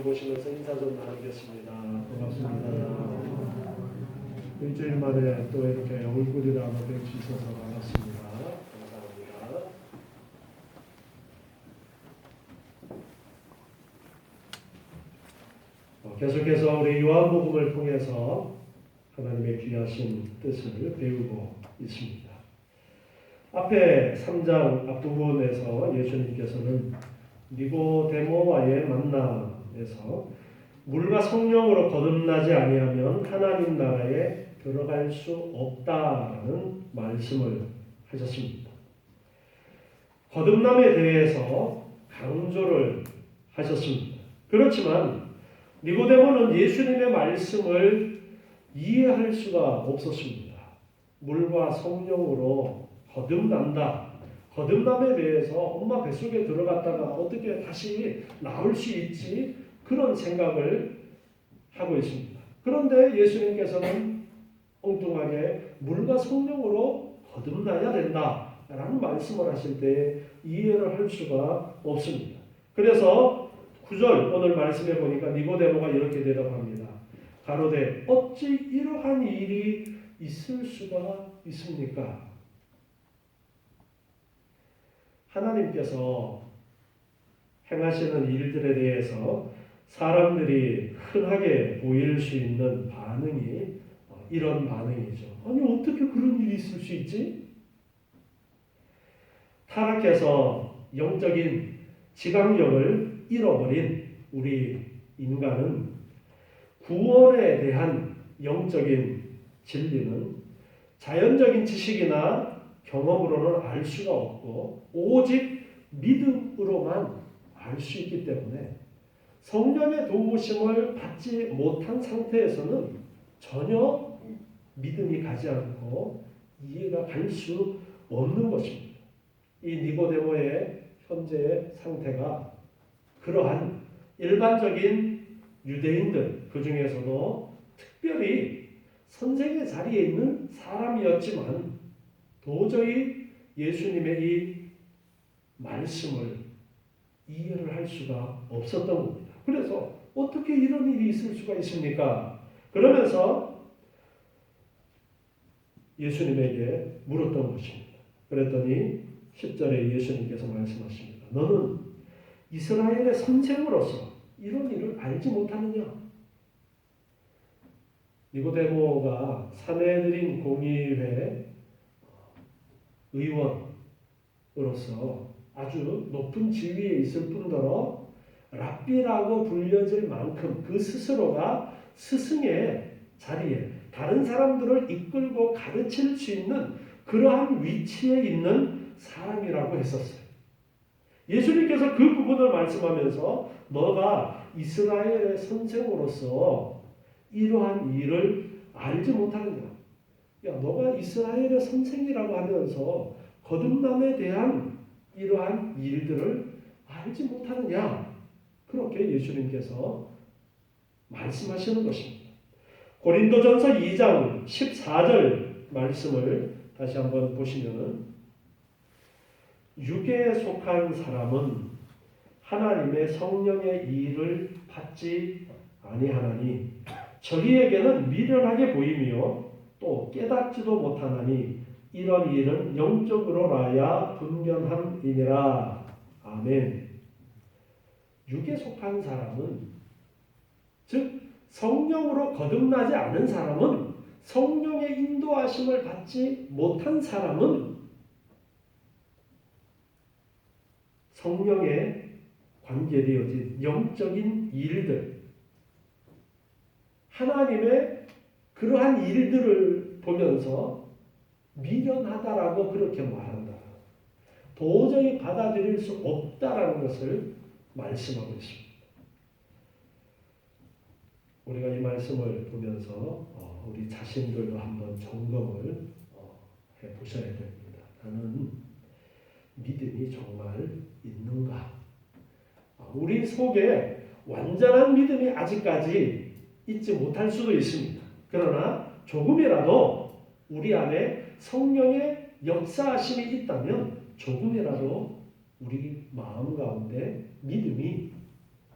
얼굴 보시면서 인사 좀 나누겠습니다. 반갑습니다. 일주일 만에 또 이렇게 얼굴이라 한번 뵐 수 있어서 반갑습니다. 감사합니다. 계속해서 우리 요한복음을 통해서 하나님의 귀하신 뜻을 배우고 있습니다. 앞에 3장 앞부분에서 예수님께서는 니고데모와의 만남에서 물과 성령으로 거듭나지 아니하면 하나님 나라에 들어갈 수 없다라는 말씀을 하셨습니다. 거듭남에 대해서 강조를 하셨습니다. 그렇지만 니고데모는 예수님의 말씀을 이해할 수가 없었습니다. 물과 성령으로 거듭난다. 거듭남에 대해서 엄마 뱃속에 들어갔다가 어떻게 다시 나올 수 있지? 그런 생각을 하고 있습니다. 그런데 예수님께서는 엉뚱하게 물과 성령으로 거듭나야 된다라는 말씀을 하실 때 이해를 할 수가 없습니다. 그래서 9절 오늘 말씀해 보니까 니고데모가 이렇게 대답합니다. 가로되 어찌 이러한 일이 있을 수가 있습니까? 하나님께서 행하시는 일들에 대해서 사람들이 흔하게 보일 수 있는 반응이 이런 반응이죠. 아니 어떻게 그런 일이 있을 수 있지? 타락해서 영적인 지각력을 잃어버린 우리 인간은 구원에 대한 영적인 진리는 자연적인 지식이나 경험으로는 알 수가 없고 오직 믿음으로만 알 수 있기 때문에 성령의 도우심을 받지 못한 상태에서는 전혀 믿음이 가지 않고 이해가 갈 수 없는 것입니다. 이 니고데모의 현재의 상태가 그러한 일반적인 유대인들 그 중에서도 특별히 선생의 자리에 있는 사람이었지만 도저히 예수님의 이 말씀을 이해를 할 수가 없었던 겁니다. 그래서 어떻게 이런 일이 있을 수가 있습니까? 그러면서 예수님에게 물었던 것입니다. 그랬더니 10절에 예수님께서 말씀하십니다. 너는 이스라엘의 선생으로서 이런 일을 알지 못하느냐? 니고데모가 사내들인 공의회 의원으로서 아주 높은 지위에 있을 뿐더러 랍비라고 불려질 만큼 그 스스로가 스승의 자리에 다른 사람들을 이끌고 가르칠 수 있는 그러한 위치에 있는 사람이라고 했었어요. 예수님께서 그 부분을 말씀하면서 너가 이스라엘의 선생으로서 이러한 일을 알지 못하느냐? 야, 너가 이스라엘의 선생이라고 하면서 거듭남에 대한 이러한 일들을 알지 못하느냐? 그렇게 예수님께서 말씀하시는 것입니다. 고린도전서 2장 14절 말씀을 다시 한번 보시면은 육에 속한 사람은 하나님의 성령의 일을 받지 아니하나니 저희에게는 미련하게 보이며 또 깨닫지도 못하나니 이런 일은 영적으로라야 분명함이니라. 아멘. 육에 속한 사람은 즉 성령으로 거듭나지 않은 사람은 성령의 인도하심을 받지 못한 사람은 성령에 관계되어진 영적인 일들 하나님의 그러한 일들을 보면서 미련하다라고 그렇게 말한다. 도저히 받아들일 수 없다라는 것을 말씀하고 있습니다. 우리가 이 말씀을 보면서 우리 자신들도 한번 점검을 해보셔야 됩니다. 나는 믿음이 정말 있는가? 우리 속에 완전한 믿음이 아직까지 있지 못할 수도 있습니다. 그러나 조금이라도 우리 안에 성령의 역사하심이 있다면 조금이라도 우리 마음 가운데 믿음이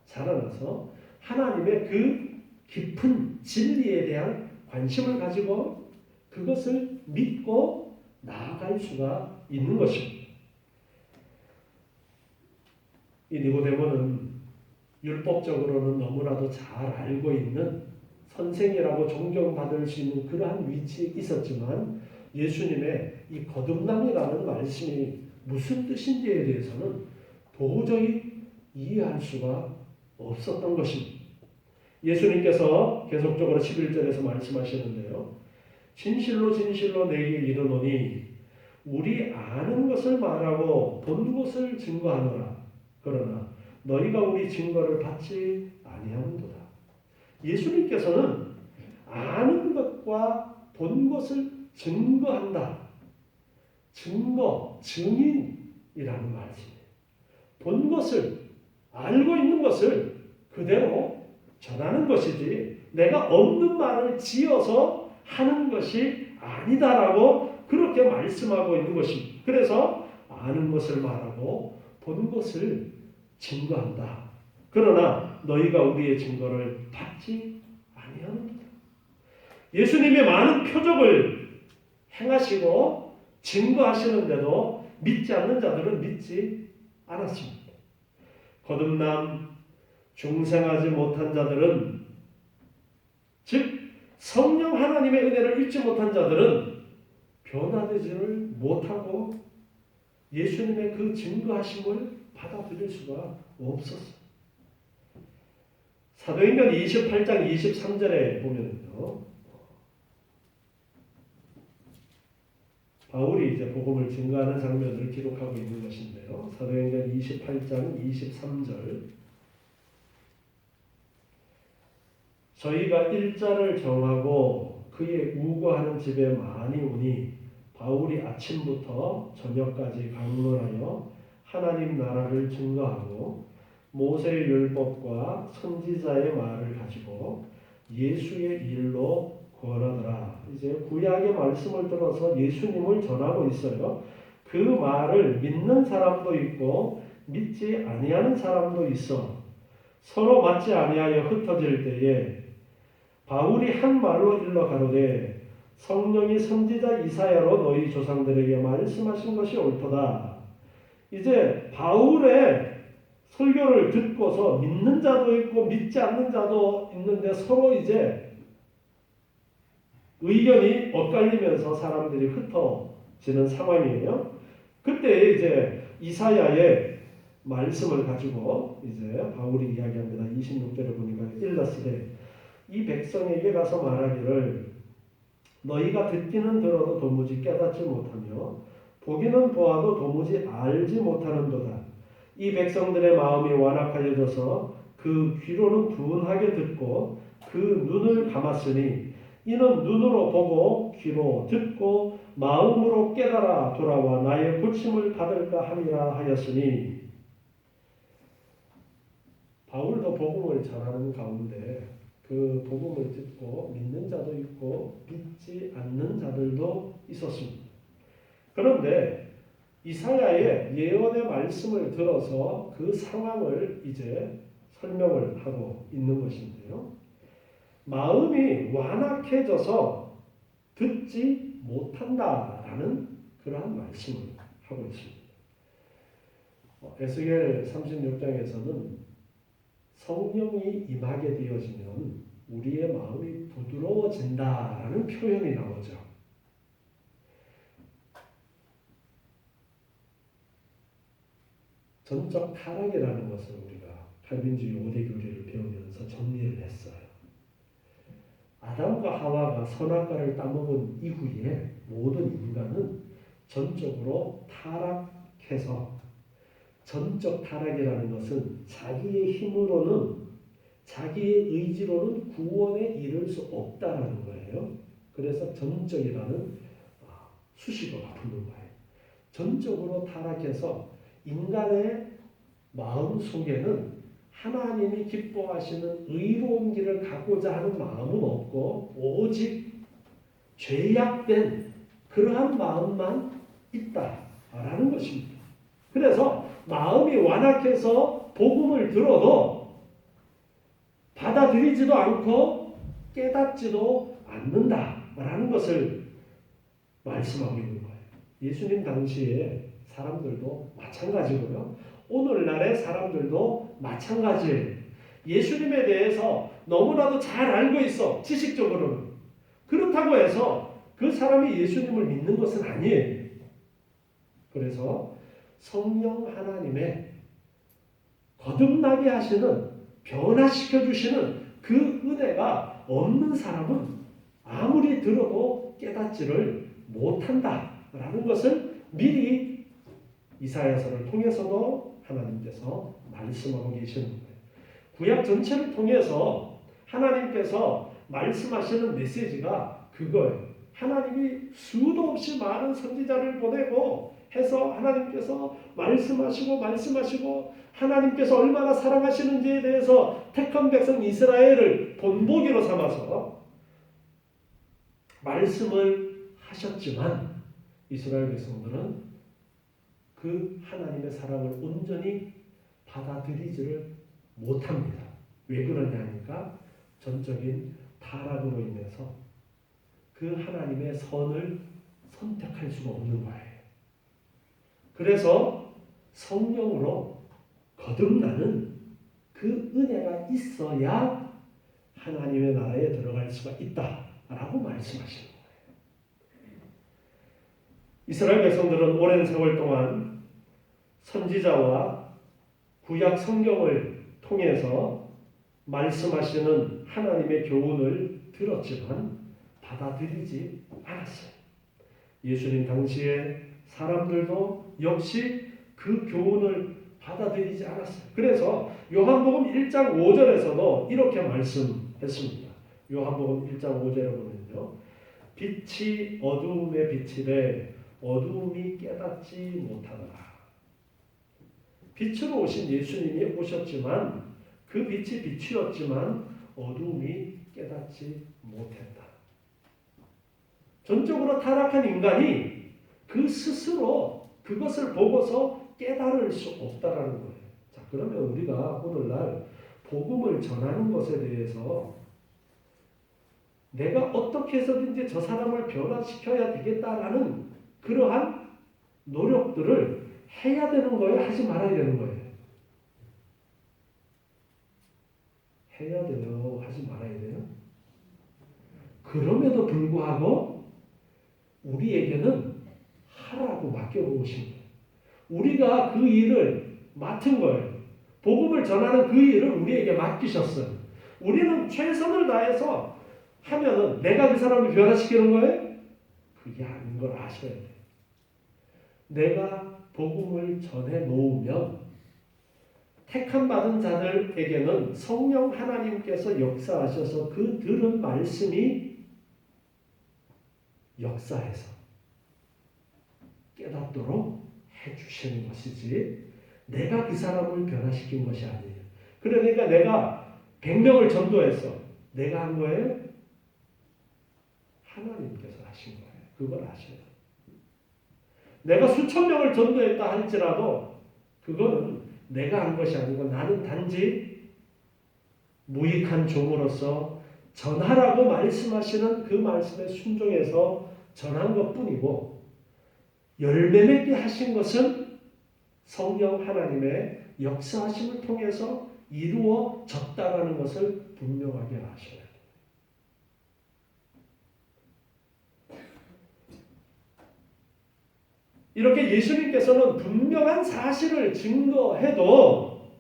자라나서 하나님의 그 깊은 진리에 대한 관심을 가지고 그것을 믿고 나아갈 수가 있는 것입니다. 이 니고데모는 율법적으로는 너무나도 잘 알고 있는 선생이라고 존경받을 수 있는 그러한 위치에 있었지만 예수님의 이 거듭남이라는 말씀이 무슨 뜻인지에 대해서는 도저히 이해할 수가 없었던 것입니다. 예수님께서 계속적으로 11절에서 말씀하시는데요. 진실로 진실로 내게 이르노니 우리 아는 것을 말하고 본 것을 증거하노라. 그러나 너희가 우리 증거를 받지 아니하는도다. 예수님께서는 아는 것과 본 것을 증거한다. 증거, 증인이라는 말씀이에요. 본 것을, 알고 있는 것을 그대로 전하는 것이지 내가 없는 말을 지어서 하는 것이 아니다라고 그렇게 말씀하고 있는 것입니다. 그래서 아는 것을 말하고 본 것을 증거한다. 그러나 너희가 우리의 증거를 받지 아니하는도다. 예수님의 많은 표적을 행하시고 증거하시는데도 믿지 않는 자들은 믿지 않았습니다. 거듭남 중생하지 못한 자들은, 즉 성령 하나님의 은혜를 잊지 못한 자들은 변화되지를 못하고 예수님의 그 증거하심을 받아들일 수가 없었어요. 사도행전 28장 23절에 보면요, 바울이 이제 복음을 증거하는 장면을 기록하고 있는 것인데요. 사도행전 28장 23절, 저희가 일자를 정하고 그의 우거하는 집에 많이 오니 바울이 아침부터 저녁까지 강론하여 하나님 나라를 증거하고 모세의 율법과 선지자의 말을 가지고 예수의 일로 권하더라. 이제 구약의 말씀을 들어서 예수님을 전하고 있어요. 그 말을 믿는 사람도 있고 믿지 아니하는 사람도 있어 서로 맞지 아니하여 흩어질 때에 바울이 한 말로 일러 가로되 성령이 선지자 이사야로 너희 조상들에게 말씀하신 것이 옳도다. 이제 바울의 설교를 듣고서 믿는 자도 있고 믿지 않는 자도 있는데 서로 이제 의견이 엇갈리면서 사람들이 흩어지는 상황이에요. 그때 이제 이사야의 말씀을 가지고 이제 바울이 이야기합니다. 26절에 보니까 일러스되 이 백성에게 가서 말하기를 너희가 듣기는 들어도 도무지 깨닫지 못하며 보기는 보아도 도무지 알지 못하는도다. 이 백성들의 마음이 완악하여져서 그 귀로는 둔하게 듣고 그 눈을 감았으니 이는 눈으로 보고 귀로 듣고 마음으로 깨달아 돌아와 나의 고침을 받을까 함이라 하였으니, 바울도 복음을 전하는 가운데 그 복음을 듣고 믿는 자도 있고 믿지 않는 자들도 있었습니다. 그런데 이사야의 예언의 말씀을 들어서 그 상황을 이제 설명을 하고 있는 것인데요. 마음이 완악해져서 듣지 못한다라는 그러한 말씀을 하고 있습니다. 에스겔 36장에서는 성령이 임하게 되어지면 우리의 마음이 부드러워진다라는 표현이 나오죠. 전적 타락이라는 것을 우리가 칼빈주의 5대 교리를 배우면서 정리를 했어요. 아담과 하와가 선악과를 따먹은 이후에 모든 인간은 전적으로 타락해서, 전적 타락이라는 것은 자기의 힘으로는, 자기의 의지로는 구원에 이를 수 없다라는 거예요. 그래서 전적이라는 수식어가 붙는 거예요. 전적으로 타락해서 인간의 마음 속에는 하나님이 기뻐하시는 의로운 길을 가고자 하는 마음은 없고 오직 죄악된 그러한 마음만 있다라는 것입니다. 그래서 마음이 완악해서 복음을 들어도 받아들이지도 않고 깨닫지도 않는다라는 것을 말씀하고 있는 거예요. 예수님 당시에 사람들도 마찬가지고요. 오늘날의 사람들도 마찬가지예요. 예수님에 대해서 너무나도 잘 알고 있어. 지식적으로는. 그렇다고 해서 그 사람이 예수님을 믿는 것은 아니에요. 그래서 성령 하나님의 거듭나게 하시는, 변화시켜 주시는 그 은혜가 없는 사람은 아무리 들어도 깨닫지를 못한다라는 것을 미리 이사야서를 통해서도 하나님께서 말씀하고 계시는 거예요. 구약 전체를 통해서 하나님께서 말씀하시는 메시지가 그거예요. 하나님이 수도 없이 많은 선지자를 보내고 해서 하나님께서 말씀하시고 하나님께서 얼마나 사랑하시는지에 대해서 택한 백성 이스라엘을 본보기로 삼아서 말씀을 하셨지만 이스라엘 백성들은 그 하나님의 사랑을 온전히 받아들이지를 못합니다. 왜 그러냐니까 전적인 타락으로 인해서 그 하나님의 선을 선택할 수가 없는 거예요. 그래서 성령으로 거듭나는 그 은혜가 있어야 하나님의 나라에 들어갈 수가 있다라고 말씀하시는 거예요. 이스라엘 백성들은 오랜 세월 동안 선지자와 구약 성경을 통해서 말씀하시는 하나님의 교훈을 들었지만 받아들이지 않았어요. 예수님 당시에 사람들도 역시 그 교훈을 받아들이지 않았어요. 그래서 요한복음 1장 5절에서도 이렇게 말씀했습니다. 요한복음 1장 5절에 보면요. 빛이 어두움에 비치되 어두움이 깨닫지 못하더라. 빛으로 오신 예수님이 오셨지만 그 빛이 빛이었지만 어두움이 깨닫지 못했다. 전적으로 타락한 인간이 그 스스로 그것을 보고서 깨달을 수 없다라는 거예요. 자, 그러면 우리가 오늘날 복음을 전하는 것에 대해서 내가 어떻게 해서든지 저 사람을 변화시켜야 되겠다라는 그러한 노력들을 해야 되는 거예요? 하지 말아야 되는 거예요? 해야 돼요? 하지 말아야 돼요? 그럼에도 불구하고 우리에게는 하라고 맡겨놓으신 거예요. 우리가 그 일을 맡은 거예요. 복음을 전하는 그 일을 우리에게 맡기셨어요. 우리는 최선을 다해서 하면은 내가 그 사람을 변화시키는 거예요? 그게 아닌 걸 아셔야 돼요. 내가 복음을 전해 놓으면 택함 받은 자들에게는 성령 하나님께서 역사하셔서 그 들은 말씀이 역사해서 깨닫도록 해주시는 것이지 내가 그 사람을 변화시킨 것이 아니에요. 그러니까 내가 100명을 전도했어. 내가 한 거예요? 하나님께서 하신 거예요. 그걸 아셔야 돼요. 내가 수천 명을 전도했다 할지라도 그거는 내가 한 것이 아니고 나는 단지 무익한 종으로서 전하라고 말씀하시는 그 말씀에 순종해서 전한 것뿐이고 열매 맺게 하신 것은 성령 하나님의 역사하심을 통해서 이루어졌다라는 것을 분명하게 아셔야 돼요. 이렇게 예수님께서는 분명한 사실을 증거해도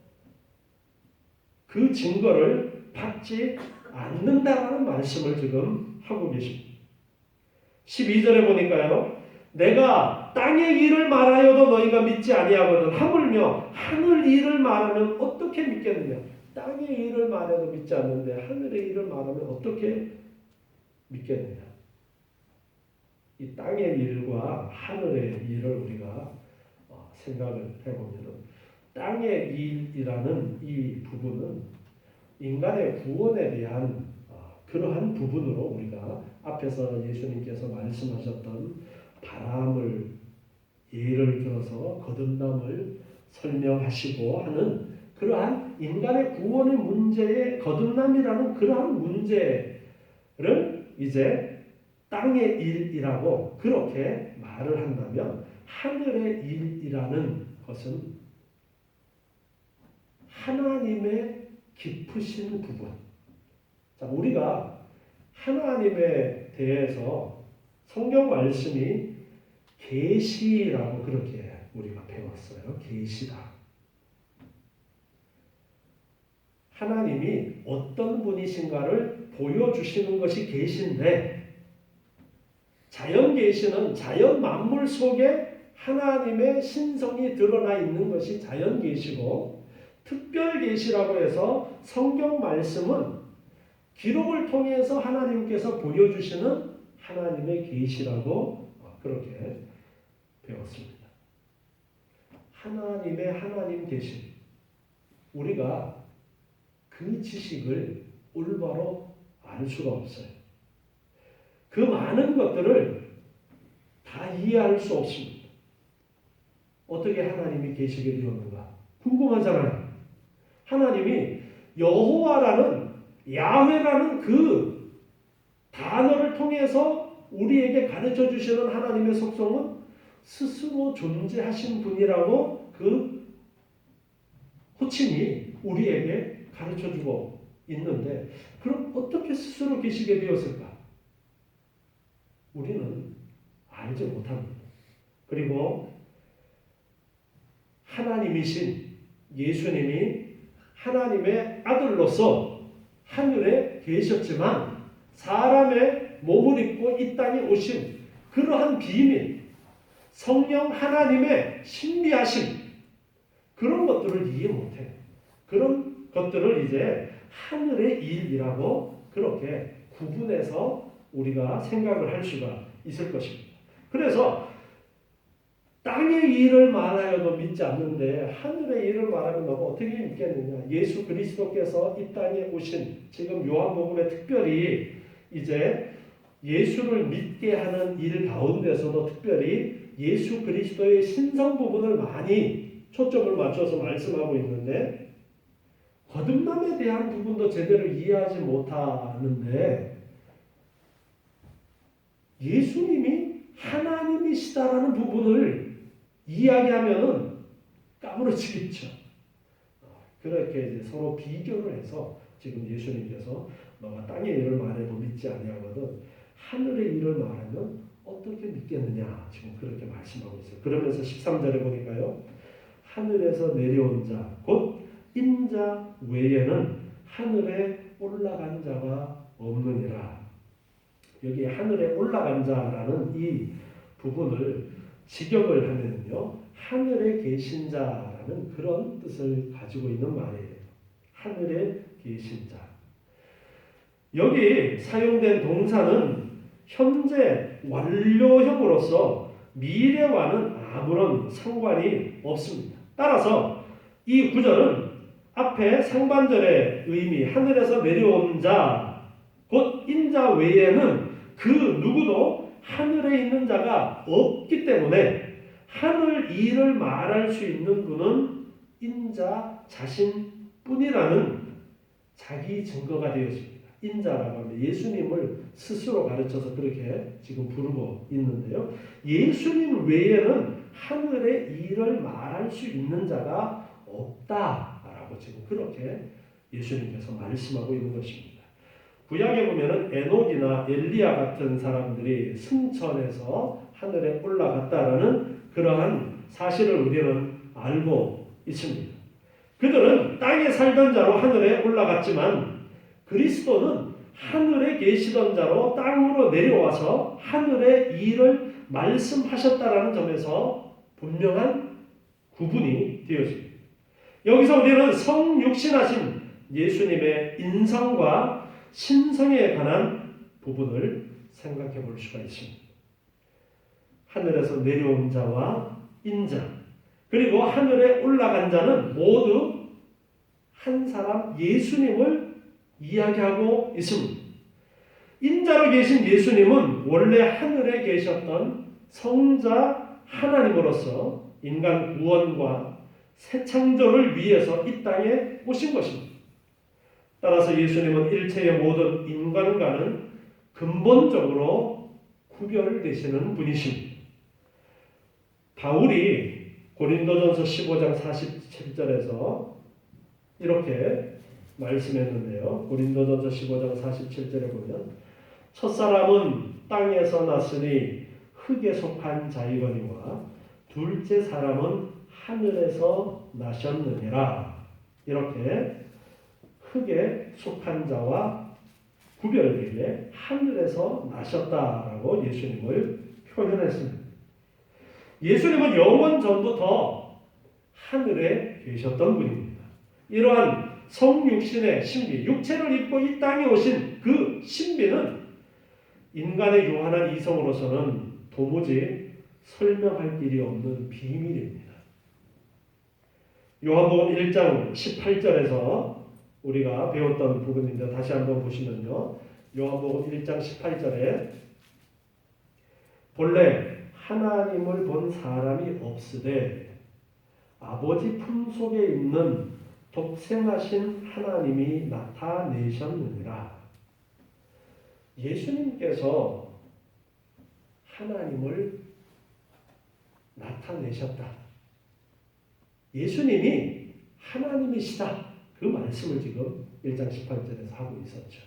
그 증거를 받지 않는다라는 말씀을 지금 하고 계십니다. 12절에 보니까요. 내가 땅의 일을 말하여도 너희가 믿지 아니하거든 하물며 하늘 일을 말하면 어떻게 믿겠느냐. 땅의 일을 말해도 믿지 않는데 하늘의 일을 말하면 어떻게 믿겠느냐. 이 땅의 일과 하늘의 일을 우리가 생각을 해보면 땅의 일이라는 이 부분은 인간의 구원에 대한 그러한 부분으로 우리가 앞에서 예수님께서 말씀하셨던 바람을 예를 들어서 거듭남을 설명하시고 하는 그러한 인간의 구원의 문제의 거듭남이라는 그러한 문제를 이제 땅의 일이라고 그렇게 말을 한다면, 하늘의 일이라는 것은 하나님의 깊으신 부분. 자, 우리가 하나님에 대해서 성경 말씀이 계시라고 그렇게 우리가 배웠어요. 계시다. 하나님이 어떤 분이신가를 보여주시는 것이 계시인데, 자연 계시는 자연 만물 속에 하나님의 신성이 드러나 있는 것이 자연 계시고, 특별 계시라고 해서 성경 말씀은 기록을 통해서 하나님께서 보여주시는 하나님의 계시라고 그렇게 배웠습니다. 하나님의 하나님 계시, 우리가 그 지식을 올바로 알 수가 없어요. 그 많은 것들을 다 이해할 수 없습니다. 어떻게 하나님이 계시게 되었는가 궁금하잖아요. 하나님이 여호와라는, 야훼라는 그 단어를 통해서 우리에게 가르쳐 주시는 하나님의 속성은 스스로 존재하신 분이라고 그 호칭이 우리에게 가르쳐 주고 있는데, 그럼 어떻게 스스로 계시게 되었을까? 우리는 알지 못합니다. 그리고 하나님이신 예수님이 하나님의 아들로서 하늘에 계셨지만 사람의 몸을 입고 이 땅에 오신 그러한 비밀, 성령 하나님의 신비하심, 그런 것들을 이해 못해요. 그런 것들을 이제 하늘의 일이라고 그렇게 구분해서 우리가 생각을 할 수가 있을 것입니다. 그래서 땅의 일을 말하여도 믿지 않는데 하늘의 일을 말하면 너가 어떻게 믿겠느냐. 예수 그리스도께서 이 땅에 오신, 지금 요한복음에 특별히 이제 예수를 믿게 하는 일 가운데서도 특별히 예수 그리스도의 신성 부분을 많이 초점을 맞춰서 말씀하고 있는데, 거듭남에 대한 부분도 제대로 이해하지 못하는데, 예수님이 하나님이시다라는 부분을 이야기하면은 까무러치겠죠. 그렇게 이제 서로 비교를 해서 지금 예수님께서 너가 땅의 일을 말해도 믿지 아니하거든 하늘의 일을 말하면 어떻게 믿겠느냐, 지금 그렇게 말씀하고 있어요. 그러면서 13절에 보니까요, 하늘에서 내려온 자 곧 인자 외에는 하늘에 올라간 자가 없느니라. 여기 하늘에 올라간 자라는 이 부분을 직역을 하면요, 하늘에 계신 자라는 그런 뜻을 가지고 있는 말이에요. 하늘에 계신 자. 여기 사용된 동사는 현재 완료형으로서 미래와는 아무런 상관이 없습니다. 따라서 이 구절은 앞에 상반절의 의미, 하늘에서 내려온 자, 곧 인자 외에는 그 누구도 하늘에 있는 자가 없기 때문에 하늘 일을 말할 수 있는 분은 인자 자신뿐이라는 자기 증거가 되었습니다. 인자라고 하면 예수님을 스스로 가르쳐서 그렇게 지금 부르고 있는데요. 예수님 외에는 하늘의 일을 말할 수 있는 자가 없다라고 지금 그렇게 예수님께서 말씀하고 있는 것입니다. 구약에 보면은 에녹이나 엘리야 같은 사람들이 승천해서 하늘에 올라갔다라는 그러한 사실을 우리는 알고 있습니다. 그들은 땅에 살던 자로 하늘에 올라갔지만 그리스도는 하늘에 계시던 자로 땅으로 내려와서 하늘의 일을 말씀하셨다라는 점에서 분명한 구분이 되어집니다. 여기서 우리는 성육신하신 예수님의 인성과 신성에 관한 부분을 생각해 볼 수가 있습니다. 하늘에서 내려온 자와 인자, 그리고 하늘에 올라간 자는 모두 한 사람 예수님을 이야기하고 있습니다. 인자로 계신 예수님은 원래 하늘에 계셨던 성자 하나님으로서 인간 구원과 새 창조를 위해서 이 땅에 오신 것입니다. 따라서 예수님은 일체의 모든 인간과는 근본적으로 구별되시는 분이십니다. 바울이 고린도전서 15장 47절에서 이렇게 말씀했는데요. 고린도전서 15장 47절에 보면 첫사람은 땅에서 났으니 흙에 속한 자이거니와 둘째 사람은 하늘에서 나셨느니라. 이렇게 흙에 속한 자와 구별되게 하늘에서 나셨다라고 예수님을 표현했습니다. 예수님은 영원 전부터 하늘에 계셨던 분입니다. 이러한 성육신의 신비, 육체를 입고 이 땅에 오신 그 신비는 인간의 요한한 이성으로서는 도무지 설명할 길이 없는 비밀입니다. 요한복음 1장 18절에서 우리가 배웠던 부분인데 다시 한번 보시면요. 요한복음 1장 18절에 본래 하나님을 본 사람이 없으되 아버지 품속에 있는 독생하신 하나님이 나타내셨느니라. 예수님께서 하나님을 나타내셨다. 예수님이 하나님이시다. 그 말씀을 지금 1장 18절에서 하고 있었죠.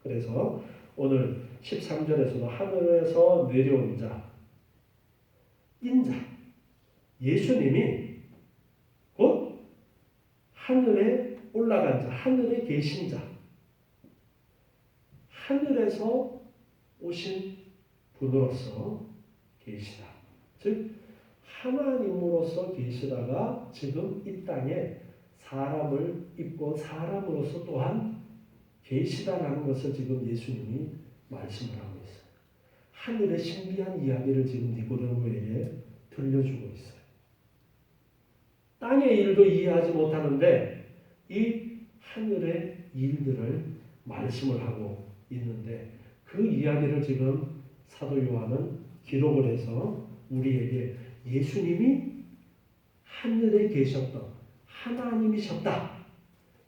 그래서 오늘 13절에서도 하늘에서 내려온 자, 인자, 예수님이 곧 하늘에 올라간 자, 하늘에 계신 자, 하늘에서 오신 분으로서 계시다. 즉 하나님으로서 계시다가 지금 이 땅에 사람을 입고 사람으로서 또한 계시다라는 것을 지금 예수님이 말씀을 하고 있어요. 하늘의 신비한 이야기를 지금 니고데모에게 들려주고 있어요. 땅의 일도 이해하지 못하는데 이 하늘의 일들을 말씀을 하고 있는데 그 이야기를 지금 사도 요한은 기록을 해서 우리에게 예수님이 하늘에 계셨던 하나님이셨다.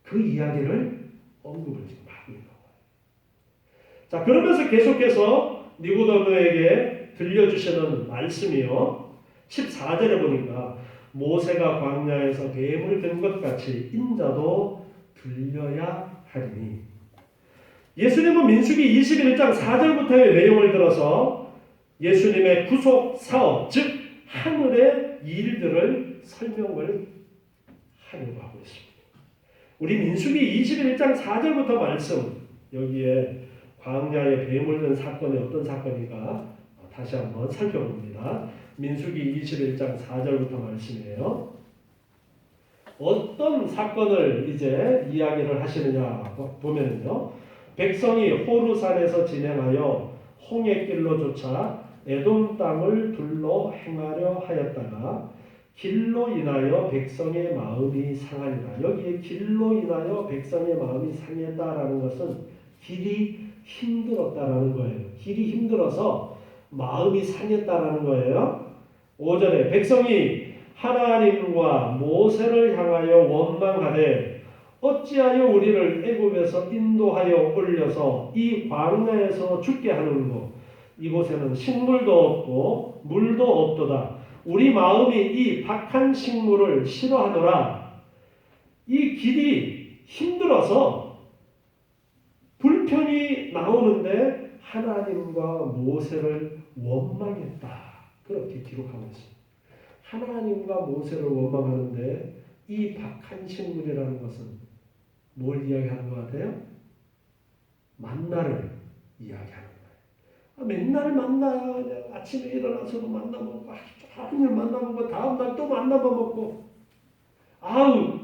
그 이야기를 언급을 지금 하고 있는 거예요. 자, 그러면서 계속해서 니고데모에게 들려주시는 말씀이요. 14절에 보니까 모세가 광야에서 뱀을 든 것 같이 인자도 들려야 하리니. 예수님은 민수기 21장 4절부터의 내용을 들어서 예수님의 구속 사업, 즉 하늘의 일들을 설명을 하려고 하고 있습니다. 우리 민수기 21장 4절부터 말씀, 여기에 광야에 뱀을 든 사건이 어떤 사건인가 다시 한번 살펴봅니다. 민수기 21장 4절부터 말씀이에요. 어떤 사건을 이제 이야기를 하시느냐 보면요. 백성이 호르산에서 진행하여 홍해길로 쫓아 에돔 땅을 둘러 행하려 하였다가 길로 인하여 백성의 마음이 상하니라. 여기에 길로 인하여 백성의 마음이 상했다라는 것은 길이 힘들었다라는 거예요. 길이 힘들어서 마음이 상했다라는 거예요. 5절에 백성이 하나님과 모세를 향하여 원망하되 어찌하여 우리를 애굽에서 인도하여 올려서 이 광야에서 죽게 하는고 이곳에는 식물도 없고 물도 없도다. 우리 마음이 이 박한 식물을 싫어하노라. 이 길이 힘들어서 불편이 나오는데 하나님과 모세를 원망했다. 그렇게 기록하고 있습니다. 하나님과 모세를 원망하는데 이 박한 식물이라는 것은 뭘 이야기하는 것 같아요? 만나를 이야기하는 거예요. 맨날 만나요. 아침에 일어나서도 만나 먹고 하루 종일 만나 먹고 다음날 또 만나 먹고 아우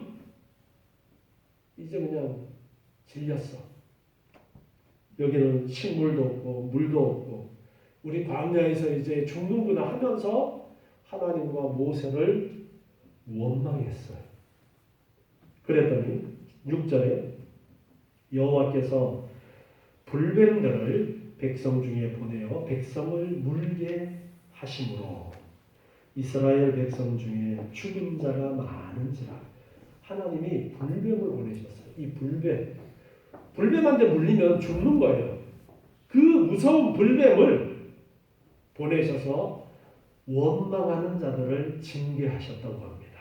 이제 그냥 질렸어. 여기는 식물도 없고 물도 없고 우리 광야에서 이제 죽는구나 하면서 하나님과 모세를 원망했어요. 그랬더니 6절에 여호와께서 불뱀들을 백성 중에 보내어 백성을 물게 하심으로 이스라엘 백성 중에 죽은 자가 많은지라 하나님이 불뱀을 보내셨어요. 이 불뱀한테 물리면 죽는 거예요. 그 무서운 불뱀을 보내셔서 원망하는 자들을 징계하셨다고 합니다.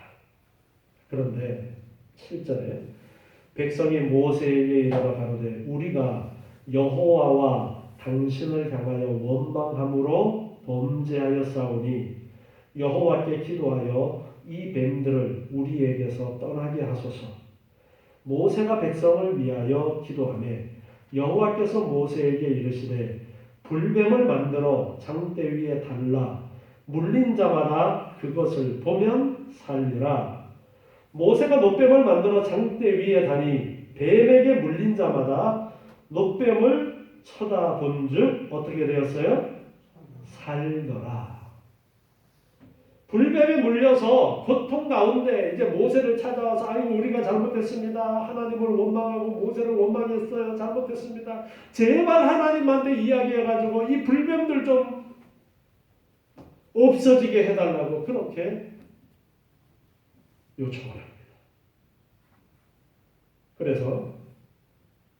그런데 7절에 백성이 모세에게 이르러 가로되 우리가 여호와와 당신을 향하여 원망함으로 범죄하였사오니 여호와께 기도하여 이 뱀들을 우리에게서 떠나게 하소서. 모세가 백성을 위하여 기도하매 여호와께서 모세에게 이르시되 불뱀을 만들어 장대 위에 달라 물린 자마다 그것을 보면 살리라. 모세가 놋뱀을 만들어 장대 위에 다니 뱀에게 물린 자마다 놋뱀을 쳐다본즉 어떻게 되었어요? 살더라. 불뱀에 물려서 고통 가운데 이제 모세를 찾아와서 아이고 우리가 잘못했습니다. 하나님을 원망하고 모세를 원망했어요. 잘못했습니다. 제발 하나님한테 이야기해가지고 이 불뱀들 좀 없어지게 해달라고 그렇게 요청을 합니다. 그래서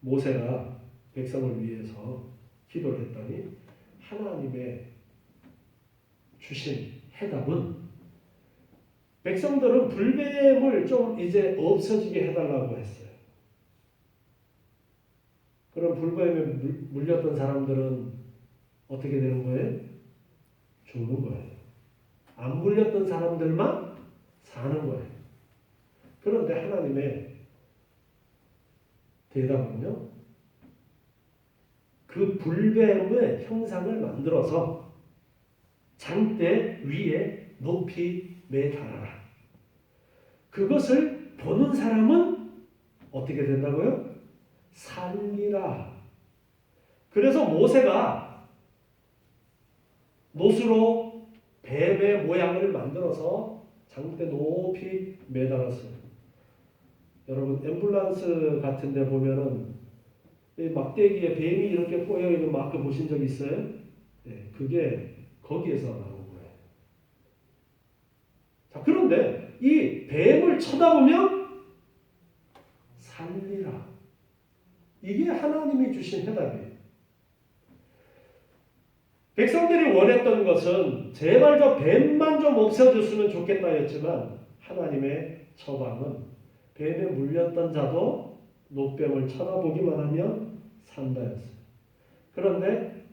모세가 백성을 위해서 기도를 했더니 하나님의 주신 해답은 백성들은 불뱀을 좀 이제 없어지게 해달라고 했어요. 그럼 불뱀에 물렸던 사람들은 어떻게 되는 거예요? 죽는 거예요. 안 물렸던 사람들만 사는 거예요. 그런데 하나님의 대답은요, 그 불뱀의 형상을 만들어서 장대 위에 높이 매달아라. 그것을 보는 사람은 어떻게 된다고요? 살리라. 그래서 모세가 놋으로 뱀의 모양을 만들어서 장대 높이 매달았어요. 여러분 앰뷸런스 같은 데 보면은 이 막대기에 뱀이 이렇게 꼬여있는 마크 보신 적 있어요? 네, 그게 거기에서 나온 거예요. 자, 그런데 이 뱀을 쳐다보면 살리라. 이게 하나님이 주신 해답이에요. 백성들이 원했던 것은 제발 저 뱀만 좀 없어졌으면 좋겠다였지만 하나님의 처방은 뱀에 물렸던 자도 놋뱀을 쳐다보기만 하면 산다였어요. 그런데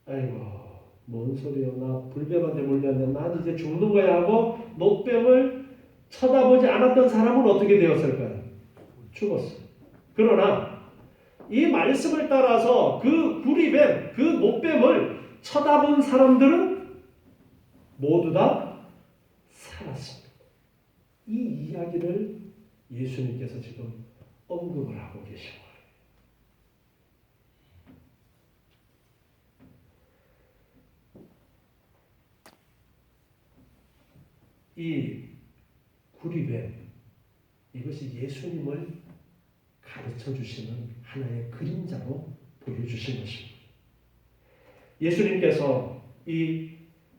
아이고 뭔 소리야, 나 불뱀한테 물렸는데 난 이제 죽는 거야 하고 놋뱀을 쳐다보지 않았던 사람은 어떻게 되었을까요? 죽었어요. 그러나 이 말씀을 따라서 그 구리뱀, 그 놋뱀을 쳐다본 사람들은 모두 다 살았습니다. 이 이야기를 예수님께서 지금 언급을 하고 계신 거예요. 이 구리뱀, 이것이 예수님을 가르쳐 주시는 하나의 그림자로 보여주신 것입니다. 예수님께서 이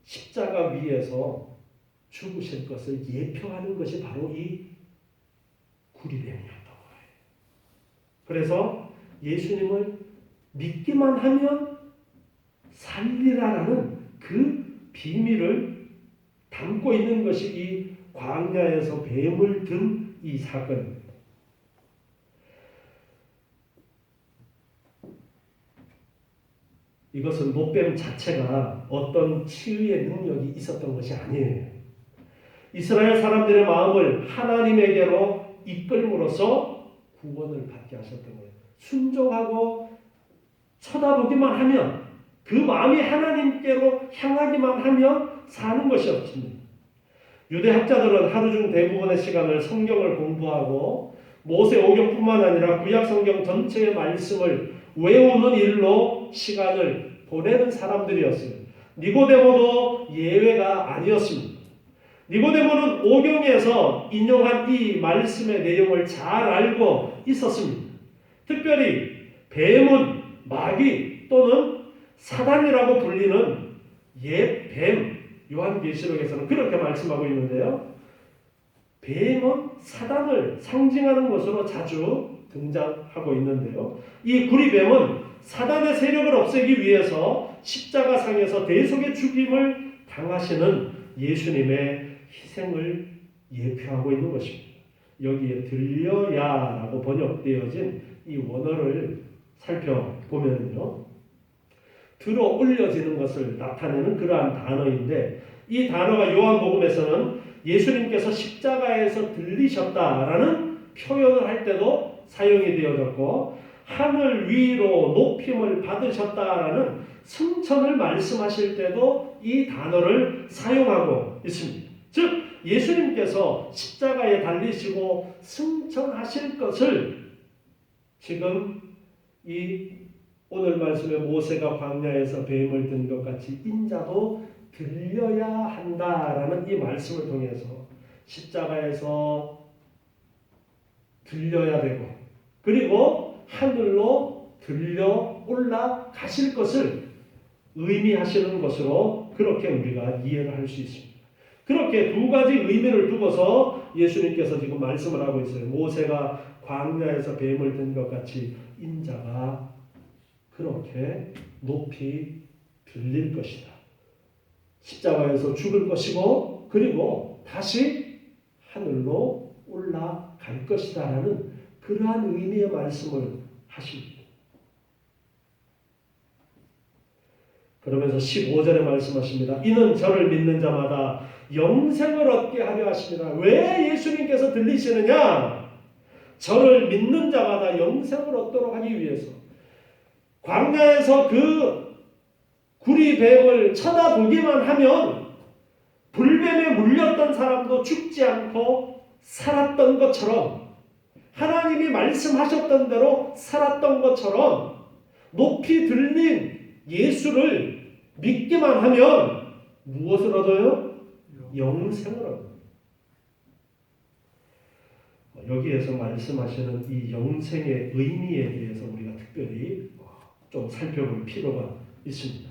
십자가 위에서 죽으실 것을 예표하는 것이 바로 이 구리뱀이었던 거예요. 그래서 예수님을 믿기만 하면 살리라라는 그 비밀을 담고 있는 것이 이 광야에서 뱀을 든 이 사건입니다. 이것은 놋뱀 자체가 어떤 치유의 능력이 있었던 것이 아니에요. 이스라엘 사람들의 마음을 하나님에게로 이끌므로써 구원을 받게 하셨던 거예요. 순종하고 쳐다보기만 하면, 그 마음이 하나님께로 향하기만 하면 사는 것이 없습니다. 유대 학자들은 하루 중 대부분의 시간을 성경을 공부하고 모세 오경뿐만 아니라 구약 성경 전체의 말씀을 외우는 일로 시간을 보내는 사람들이었어요. 니고데모도 예외가 아니었습니다. 니고데모는 오경에서 인용한 이 말씀의 내용을 잘 알고 있었습니다. 특별히 뱀은 마귀 또는 사단이라고 불리는 옛 뱀, 요한계시록에서는 그렇게 말씀하고 있는데요. 뱀은 사단을 상징하는 것으로 자주 등장하고 있는데요. 이 구리뱀은 사단의 세력을 없애기 위해서 십자가상에서 대속의 죽임을 당하시는 예수님의 희생을 예표하고 있는 것입니다. 여기에 들려야라고 번역되어진 이 원어를 살펴보면요. 들어 올려지는 것을 나타내는 그러한 단어인데 이 단어가 요한복음에서는 예수님께서 십자가에서 들리셨다라는 표현을 할 때도 사용이 되어졌고 하늘 위로 높임을 받으셨다라는 승천을 말씀하실 때도 이 단어를 사용하고 있습니다. 즉 예수님께서 십자가에 달리시고 승천하실 것을 지금 이 오늘 말씀에 모세가 광야에서 뱀을 든 것 같이 인자도 들려야 한다라는 이 말씀을 통해서 십자가에서 들려야 되고 그리고 하늘로 들려 올라가실 것을 의미하시는 것으로 그렇게 우리가 이해를 할 수 있습니다. 그렇게 두 가지 의미를 두고서 예수님께서 지금 말씀을 하고 있어요. 모세가 광야에서 뱀을 든 것 같이 인자가 그렇게 높이 들릴 것이다. 십자가에서 죽을 것이고 그리고 다시 하늘로 올라갈 것이다라는 그러한 의미의 말씀을 하십니다. 그러면서 15절에 말씀하십니다. 이는 저를 믿는 자마다 영생을 얻게 하려 하십니다. 왜 예수님께서 들리시느냐? 저를 믿는 자마다 영생을 얻도록 하기 위해서. 광야에서 그 구리뱀을 쳐다보기만 하면 불뱀에 물렸던 사람도 죽지 않고 살았던 것처럼 하나님이 말씀하셨던 대로 살았던 것처럼 높이 들린 예수를 믿기만 하면 무엇을 얻어요? 영생을 얻어요. 여기에서 말씀하시는 이 영생의 의미에 대해서 우리가 특별히 좀 살펴볼 필요가 있습니다.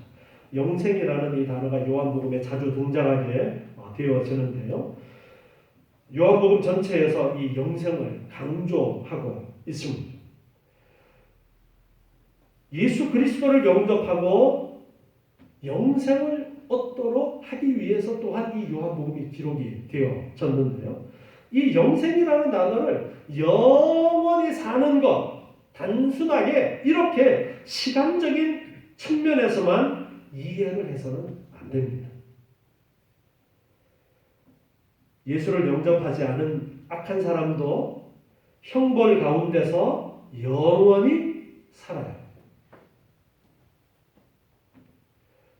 영생이라는 이 단어가 요한복음에 자주 등장하게 되어지는데요. 요한복음 전체에서 이 영생을 강조하고 있습니다. 예수 그리스도를 영접하고 영생을 얻도록 하기 위해서 또한 이 요한복음이 기록이 되어졌는데요. 이 영생이라는 단어를 영원히 사는 것, 단순하게 이렇게 시간적인 측면에서만 이해를 해서는 안 됩니다. 예수를 영접하지 않은 악한 사람도 형벌 가운데서 영원히 살아요.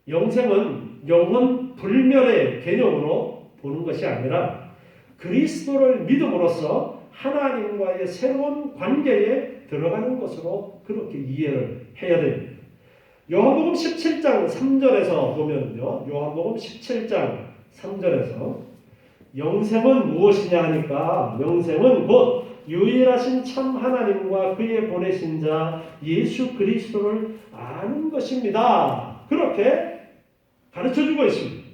영생은 영원 불멸의 개념으로 보는 것이 아니라 그리스도를 믿음으로써 하나님과의 새로운 관계에 들어가는 것으로 그렇게 이해를 해야 됩니다. 요한복음 17장 3절에서 보면요. 요한복음 17장 3절에서 영생은 무엇이냐 하니까 영생은 곧 유일하신 참 하나님과 그의 보내신 자 예수 그리스도를 아는 것입니다. 그렇게 가르쳐주고 있습니다.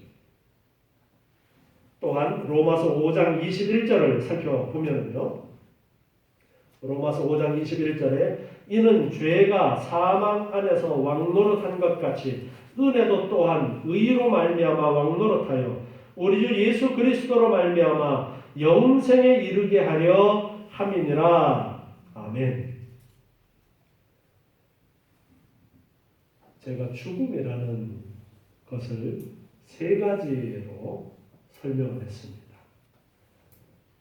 또한 로마서 5장 21절을 살펴보면요. 로마서 5장 21절에 이는 죄가 사망 안에서 왕노릇한 것 같이 은혜도 또한 의로 말미암아 왕노릇하여 우리 주 예수 그리스도로 말미암아 영생에 이르게 하려 함이니라. 아멘. 제가 죽음이라는 것을 세 가지로 설명을 했습니다.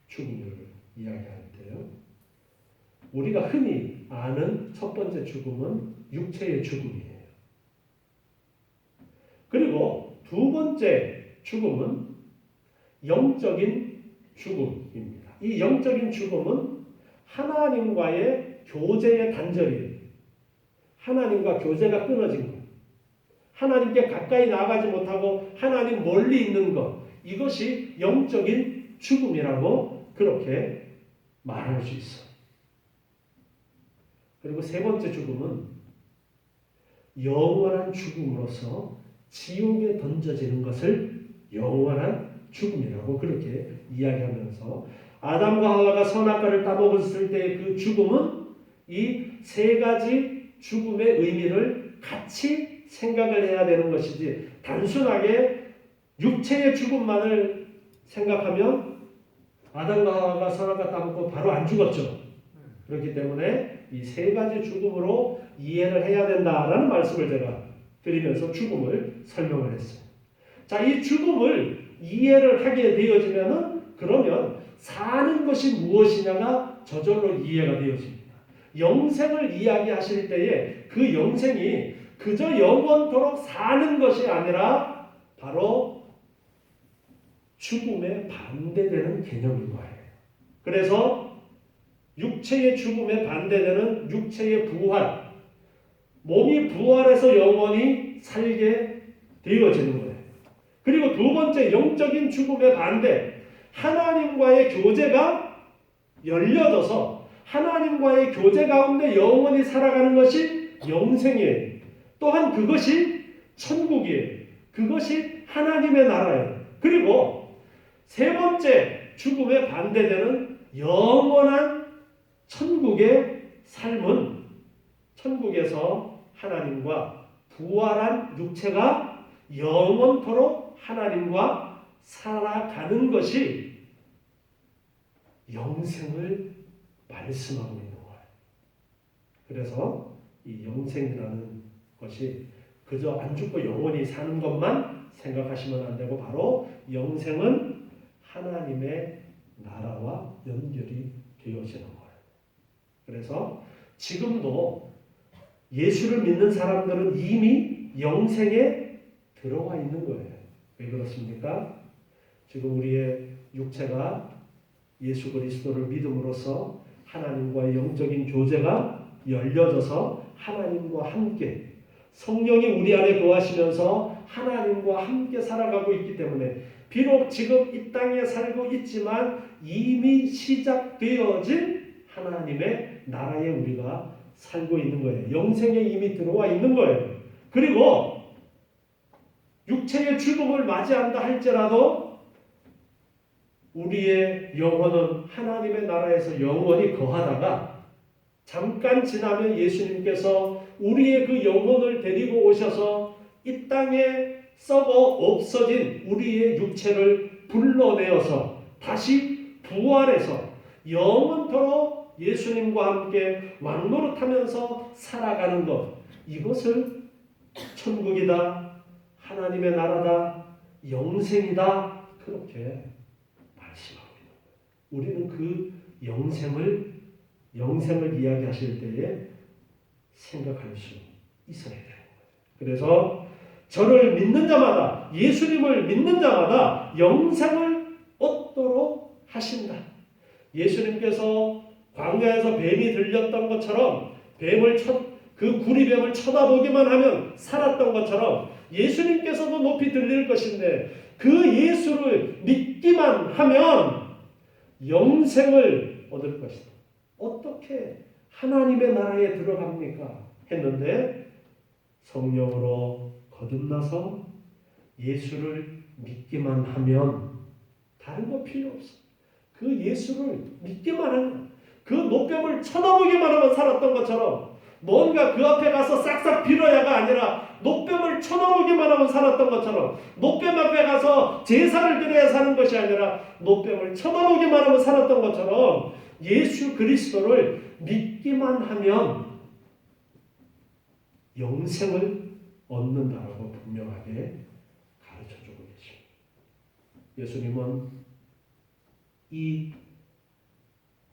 죽음을 이야기할 때요. 우리가 흔히 아는 첫 번째 죽음은 육체의 죽음이에요. 그리고 두 번째 죽음은 영적인 죽음입니다. 이 영적인 죽음은 하나님과의 교제의 단절이에요. 하나님과 교제가 끊어진 것. 하나님께 가까이 나아가지 못하고 하나님 멀리 있는 것. 이것이 영적인 죽음이라고 그렇게 말할 수 있어요. 그리고 세 번째 죽음은 영원한 죽음으로서 지옥에 던져지는 것을 영원한 죽음이라고 그렇게 이야기하면서 아담과 하와가 선악과를 따먹었을 때의 그 죽음은 이 세 가지 죽음의 의미를 같이 생각을 해야 되는 것이지 단순하게 육체의 죽음만을 생각하면 아담과 하와가 선악과 따먹고 바로 안 죽었죠. 그렇기 때문에 이 세 가지 죽음으로 이해를 해야 된다라는 말씀을 제가 드리면서 죽음을 설명을 했어요. 자, 이 죽음을 이해를 하게 되어지면은 그러면 사는 것이 무엇이냐가 저절로 이해가 되어집니다. 영생을 이야기하실 때에 그 영생이 그저 영원토록 사는 것이 아니라 바로 죽음에 반대되는 개념인 거예요. 그래서 육체의 죽음에 반대되는 육체의 부활, 몸이 부활해서 영원히 살게 되어지는 거예요. 그리고 두 번째 영적인 죽음의 반대, 하나님과의 교제가 열려져서 하나님과의 교제 가운데 영원히 살아가는 것이 영생이에요. 또한 그것이 천국이에요. 그것이 하나님의 나라예요. 그리고 세 번째 죽음에 반대되는 영원한 천국의 삶은 천국에서 하나님과 부활한 육체가 영원토록 하나님과 살아가는 것이 영생을 말씀하고 있는 거예요. 그래서 이 영생이라는 것이 그저 안 죽고 영원히 사는 것만 생각하시면 안 되고 바로 영생은 하나님의 나라와 연결이 되어지는 거예요. 그래서 지금도 예수를 믿는 사람들은 이미 영생에 들어와 있는 거예요. 왜 그렇습니까? 지금 우리의 육체가 예수 그리스도를 믿음으로써 하나님과의 영적인 교제가 열려져서 하나님과 함께 성령이 우리 안에 거하시면서 하나님과 함께 살아가고 있기 때문에 비록 지금 이 땅에 살고 있지만 이미 시작되어진 하나님의 나라에 우리가 살고 있는 거예요. 영생에 이미 들어와 있는 거예요. 그리고 육체의 죽음을 맞이한다 할지라도 우리의 영혼은 하나님의 나라에서 영원히 거하다가 잠깐 지나면 예수님께서 우리의 그 영혼을 데리고 오셔서 이 땅에 썩어 없어진 우리의 육체를 불러내어서 다시 부활해서 영원토록 예수님과 함께 왕노릇하면서 살아가는 것, 이것을 천국이다, 하나님의 나라다, 영생이다 그렇게 말씀하고 있는 거예요. 우리는 그 영생을 이야기하실 때에 생각할 수 있어야 되는 거예요. 그래서 저를 믿는 자마다, 예수님을 믿는 자마다 영생을 얻도록 하신다. 예수님께서 광야에서 뱀이 들렸던 것처럼 그 구리뱀을 쳐다보기만 하면 살았던 것처럼 예수님께서도 높이 들릴 것인데 그 예수를 믿기만 하면 영생을 얻을 것이다. 어떻게 하나님의 나라에 들어갑니까? 했는데 성령으로 거듭나서 예수를 믿기만 하면 다른 거 필요 없어. 그 예수를 믿기만 하면 그 노뱀을 쳐다보기만 하면 살았던 것처럼 뭔가 그 앞에 가서 싹싹 빌어야가 아니라 노뱀을 쳐다보기만 하면 살았던 것처럼 노뱀 앞에 가서 제사를 드려야 사는 것이 아니라 노뱀을 쳐다보기만 하면 살았던 것처럼 예수 그리스도를 믿기만 하면 영생을 얻는다라고 분명하게 가르쳐주고 계십니다. 예수님은 이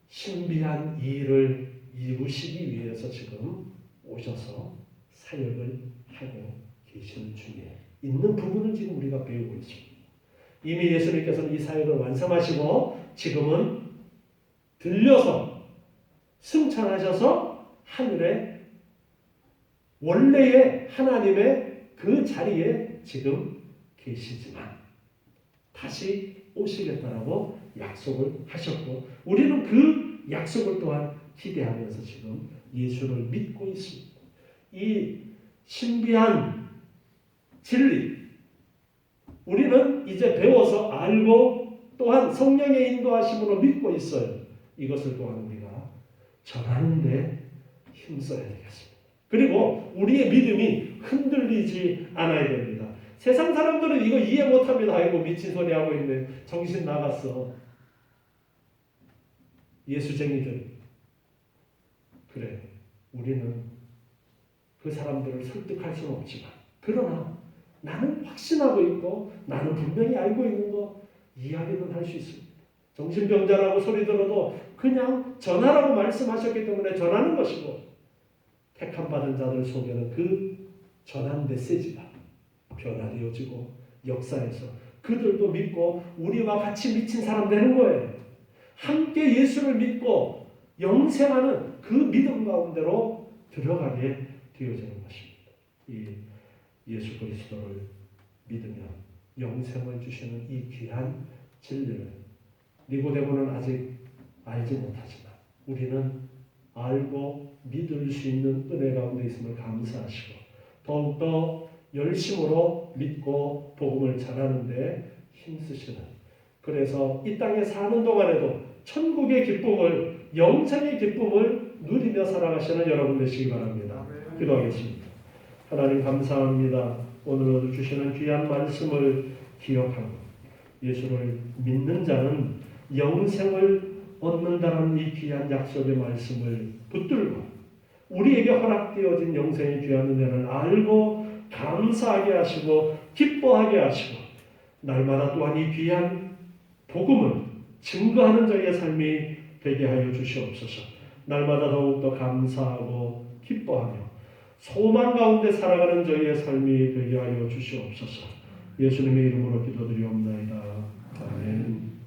신비한 일을 이루시기 위해서 지금 오셔서 사역을 하고 계시는 중에 있는 부분을 지금 우리가 배우고 있습니다. 이미 예수님께서는 이 사역을 완성하시고 지금은 들려서 승천하셔서 하늘에 원래의 하나님의 그 자리에 지금 계시지만 다시 오시겠다라고 약속을 하셨고 우리는 그 약속을 또한 기대하면서 지금 예수를 믿고 있습니다. 이 신비한 진리, 우리는 이제 배워서 알고 또한 성령의 인도하심으로 믿고 있어요. 이것을 또한 우리가 전하는 데 힘써야 되겠습니다. 그리고 우리의 믿음이 흔들리지 않아야 됩니다. 세상 사람들은 이거 이해 못합니다. 아이고 미친 소리 하고 있네. 정신 나갔어. 예수쟁이들. 그래. 우리는 그 사람들을 설득할 수는 없지만 그러나 나는 확신하고 있고 나는 분명히 알고 있는 거 이야기는 할 수 있습니다. 정신병자라고 소리 들어도 그냥 전하라고 말씀하셨기 때문에 전하는 것이고 택함 받은 자들 속에는 그 전한 메시지가 변화되어지고 역사에서 그들도 믿고 우리와 같이 미친 사람 되는 거예요. 함께 예수를 믿고 영생하는 그 믿음 가운데로 들어가게 되어지는 것입니다. 이 예수 그리스도를 믿으면 영생을 주시는 이 귀한 진리를 니고데모는 아직 알지 못하지만 우리는 알고 믿을 수 있는 은혜 가운데 있음을 감사하시고 더욱더 열심으로 믿고 복음을 전하는데 힘쓰시는, 그래서 이 땅에 사는 동안에도 천국의 기쁨을, 영생의 기쁨을 누리며 살아가시는 여러분 되시기 바랍니다. 기도하겠습니다. 하나님 감사합니다. 오늘 주시는 귀한 말씀을 기억하고 예수를 믿는 자는 영생을 얻는다는 이 귀한 약속의 말씀을 붙들고 우리에게 허락되어진 영생의 귀한 은혜를 알고 감사하게 하시고 기뻐하게 하시고 날마다 또한 이 귀한 복음을 증거하는 저희의 삶이 되게 하여 주시옵소서. 날마다 더욱더 감사하고 기뻐하며 소망 가운데 살아가는 저희의 삶이 되게 하여 주시옵소서. 예수님의 이름으로 기도드리옵나이다. 아멘.